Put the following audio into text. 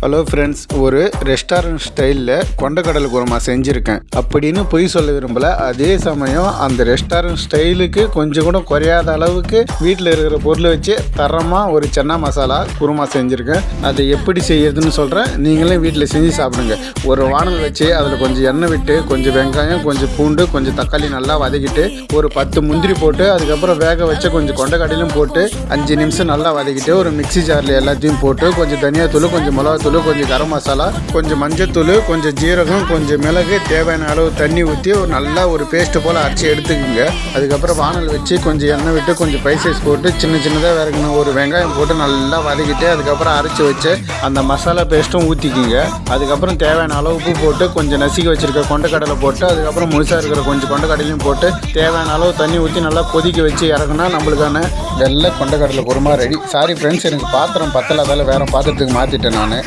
Hello friends, ஒரு restaurant ஸ்டைலில் கொண்டக்கடலை குருமா செஞ்சுருக்கேன் அப்படின்னு பொய் சொல்ல விரும்பலை. அதே சமயம் அந்த ரெஸ்டாரண்ட் ஸ்டைலுக்கு கொஞ்சம் கூட குறையாத அளவுக்கு வீட்டில் இருக்கிற பொருளை வச்சு தரமாக ஒரு சன்னா மசாலா குருமா செஞ்சுருக்கேன். அதை எப்படி செய்யறதுன்னு சொல்கிறேன், நீங்களே வீட்டில் செஞ்சு சாப்பிடுங்க. ஒரு வானல் வச்சு அதில் கொஞ்சம் எண்ணெய் விட்டு கொஞ்சம் வெங்காயம், கொஞ்சம் பூண்டு, கொஞ்சம் தக்காளி நல்லா வதக்கிட்டு ஒரு 10 முந்திரி போட்டு அதுக்கப்புறம் வேக வச்ச கொஞ்சம் கொண்டக்கடலையும் போட்டு 5 நிமிஷம் நல்லா வதக்கிட்டு ஒரு மிக்ஸி ஜாரில் எல்லாத்தையும் போட்டு கொஞ்சம் தனியாத்தூள், கொஞ்சம் மிளகாத்தூள், கொஞ்சம் கரம் மசாலா, கொஞ்சம் மஞ்சத்தூள், கொஞ்சம் ஜீரகம், கொஞ்சம் மிளகு, தேவையான அளவு தண்ணி ஊற்றி ஒரு நல்லா ஒரு பேஸ்ட்டு போல் அரைச்சி எடுத்துக்கோங்க. அதுக்கப்புறம் வானல் வச்சு கொஞ்சம் எண்ணெய் விட்டு கொஞ்சம் ஸ்பைசஸ் போட்டு சின்ன சின்னதாக வேறக்கணும் ஒரு வெங்காயம் போட்டு நல்லா வதக்கிட்டு அதுக்கப்புறம் அரைச்சி வச்சு அந்த மசாலா பேஸ்ட்டும் ஊற்றிக்கிங்க. அதுக்கப்புறம் தேவையான அளவு உப்பு போட்டு கொஞ்சம் நசுக்கி வச்சுருக்க கொண்டக்கடலை போட்டு அதுக்கப்புறம் முழுசாக இருக்கிற கொஞ்சம் கொண்டக்கடலையும் போட்டு தேவையான அளவு தண்ணி ஊற்றி நல்லா கொதிக்க வச்சு இறக்குனா நம்மளுக்கான வெள்ளை கொண்டக்கடலை குருமா ரெடி. சாரி ஃப்ரெண்ட்ஸ், எனக்கு பாத்திரம் பத்தல, வேறு பாத்திரத்துக்கு மாற்றிட்டேன் நான்.